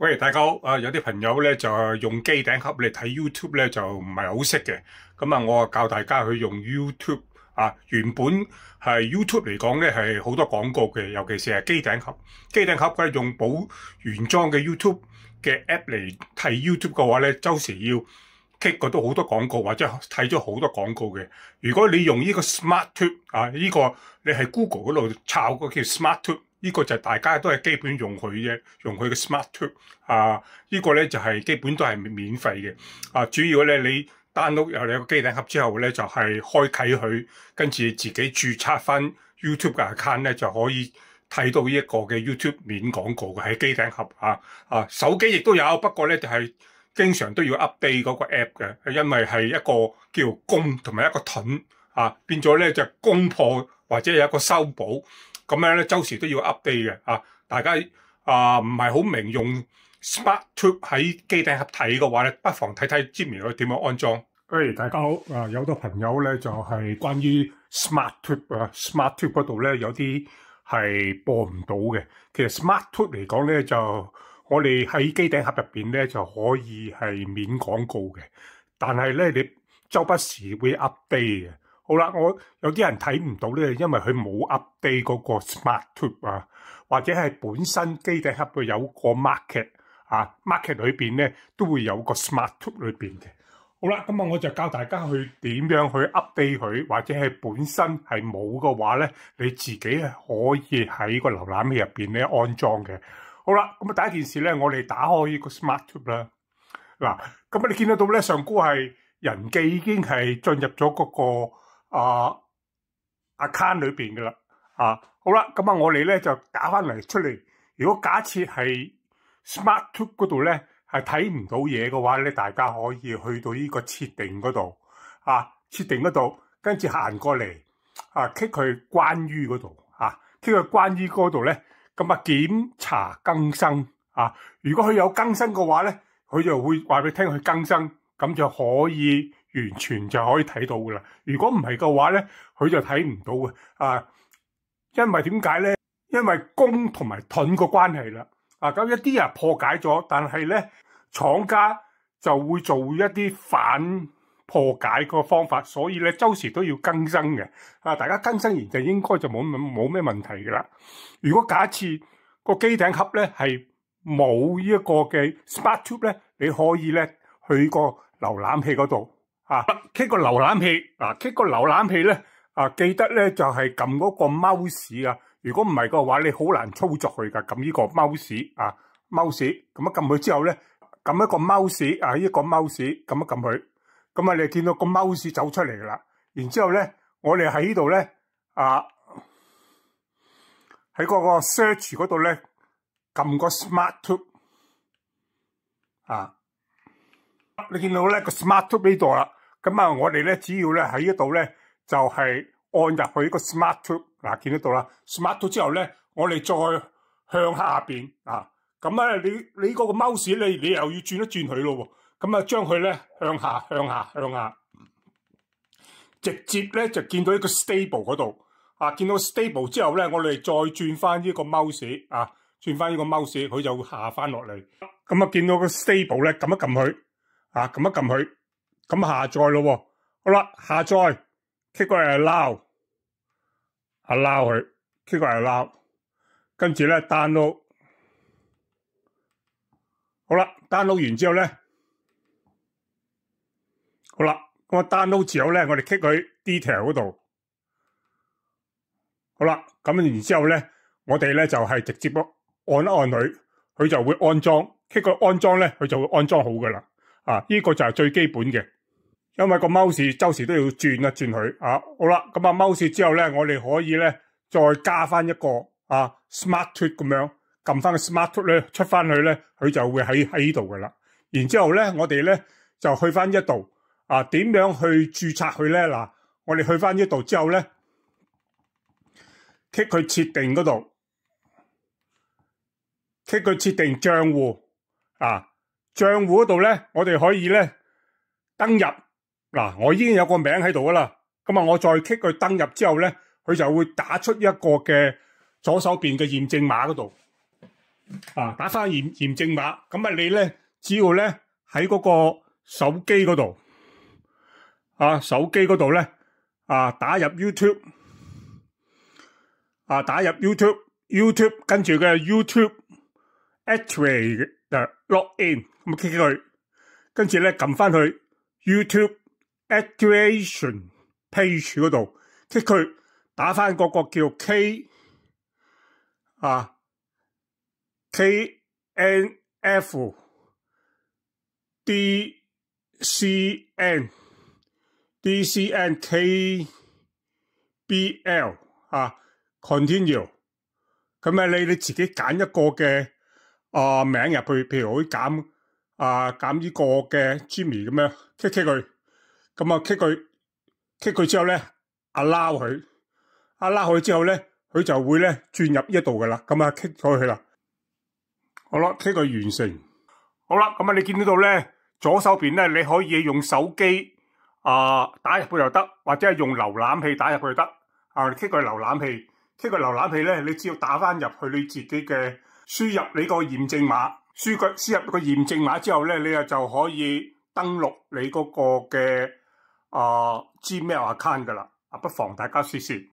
喂，大家好！有啲朋友咧就用機頂盒嚟睇 YouTube 咧就唔係好識嘅，咁我教大家去用 YouTube 啊。原本係 YouTube 嚟講咧係好多廣告嘅，尤其是係機頂盒。機頂盒咧用補原裝嘅 YouTube 嘅 App 嚟睇 YouTube 嘅話咧，周時要 click 嗰度好多廣告，或者睇咗好多廣告嘅。如果你用呢個 SmartTube 啊，呢個你喺 Google 嗰度抄個叫 SmartTube。呢個就大家都係基本用佢嘅，用佢嘅 SmartTube 啊。呢個咧就係基本都係免費嘅啊。主要咧你 download 有你個機頂盒之後咧，就係開啟佢，跟住自己註冊翻 YouTube 嘅 account 咧，就可以睇到呢一個嘅 YouTube 免廣告嘅喺機頂盒啊。手機亦都有，不過咧就係經常都要 update 嗰個 app 嘅，因為係一個叫攻同埋一個盾啊，變咗咧就攻破或者有一個修補。咁樣咧，周時都要 update 嘅啊！大家唔係好明用 SmartTube 喺機頂盒睇嘅話咧，不妨睇睇 Jimmy 佢點樣安裝。喂，大家好！有個朋友咧就係關於 SmartTube SmartTube 嗰度咧有啲係播唔到嘅。其實 SmartTube 嚟講咧，就我哋喺機頂盒入邊咧就可以係免廣告嘅，但係咧你周不時會 update 嘅。好啦，我有啲人睇唔到咧，因為佢冇 update 嗰個 SmartTube 啊，或者係本身機頂盒佢有個 market 裏邊咧都會有個 SmartTube 裏邊嘅。好啦，咁我就教大家去點樣去 update 佢，或者係本身係冇嘅話咧，你自己係可以喺個瀏覽器入邊咧安裝嘅。好啦，咁第一件事咧，我哋打開呢個 SmartTube 啦。嗱，咁你見得到咧，上高係人記已經係進入咗嗰個account 裏邊嘅啦，好啦，咁我哋咧就打翻嚟出嚟。如果假設係 SmartTube 嗰度咧係睇唔到嘢嘅話咧，大家可以去到呢個設定嗰度，設定嗰度，跟住行過嚟，click 佢關於嗰度，click 佢關於嗰度咧，咁檢查更新如果佢有更新嘅話咧，佢就會話俾你聽佢更新，咁就可以。完全就可以睇到噶啦。如果唔係嘅話咧，佢就睇唔到嘅。因為點解咧？因為攻同埋盾個關係啦。咁一啲人破解咗，但係咧廠家就會做一啲反破解個方法，所以咧周時都要更新嘅。大家更新完就應該就冇咩問題噶啦。如果假設個機頂盒咧係冇呢一個嘅 SmartTube 咧，你可以咧去個瀏覽器嗰度。click 個瀏覽器，click 個瀏覽器咧，記得咧就係撳嗰個 mouse 如果唔係嘅話，你好難操作佢噶。撳呢個 mouse 咁撳佢之後咧，撳一個 mouse 呢個 mouse 撳一撳佢，咁你見到個 mouse 走出嚟噶啦。然之後咧，我哋喺呢度咧，喺嗰個 search 嗰度咧，撳個 SmartTube 你見到咧個 SmartTube 呢度啦。咁我哋咧只要咧喺呢度咧就係按入去呢個 SmartTube 見得到啦。SmartTube 之後咧，我哋再向下邊咁你嗰個 mouse 你又要轉一轉佢咯。咁將佢咧向下，直接咧就見到一個 stable 嗰度見到 stable 之後咧，我哋再轉翻呢個 mouse 轉翻呢個 mouse 佢就會下翻落嚟。咁見到個 stable 咧，撳一撳佢撳一撳佢。咁下載咯，好啦，下載 click 個 allow 佢 click 個 allow， 跟住咧 download， 好啦 download 完之後咧，好啦，咁我 download 之後咧，我哋 click 佢 detail 嗰度，好啦，咁然之後咧，我哋咧就係直接按一按佢，佢就會安裝 click 個安裝咧，佢就會安裝好噶啦，呢個就係最基本嘅。因為個 mouse 周時都要轉一轉佢好啦，咁mouse 之後咧，我哋可以咧再加翻一個SmartTube 咁樣，撳翻個 SmartTube 咧出翻去咧，佢就會喺呢度噶啦。然之後咧，我哋咧就去翻呢度點樣去註冊佢咧？我哋去翻呢度之後咧 ，click 佢設定嗰度 ，click 佢設定賬戶賬戶嗰度咧，我哋可以咧登入。我已經有個名喺度噶啦，咁我再 click 佢登入之後咧，佢就會打出一個嘅左手邊嘅驗證碼嗰度，打翻驗證碼，咁啊你咧只要咧喺嗰個手機嗰度打入 YouTube 打入 YouTube 跟住嘅 YouTube Activate Login 咁click佢，跟住咧撳翻去 YouTube Activation Page 嗰度click佢，打翻嗰個叫 KNF DCN KBL Continue， 咁你自己揀一個嘅名入去，譬如好似揀呢個嘅 Jimmy 咁樣 click 佢，咁啊 click 佢之後咧 allow 佢之後咧，佢就會咧轉入呢度噶啦，咁啊 click 咗佢啦。好啦 click 佢完成。好啦，咁你見到咧左手邊咧，你可以用手機打入去又得，或者係用瀏覽器打入去又得。click 佢瀏覽器，click 佢瀏覽器咧，你只要打翻入去你自己嘅輸入你個驗證碼，輸入個驗證碼之後咧，你就可以登錄你嗰個嘅Gmail account 噶啦。不妨大家試試。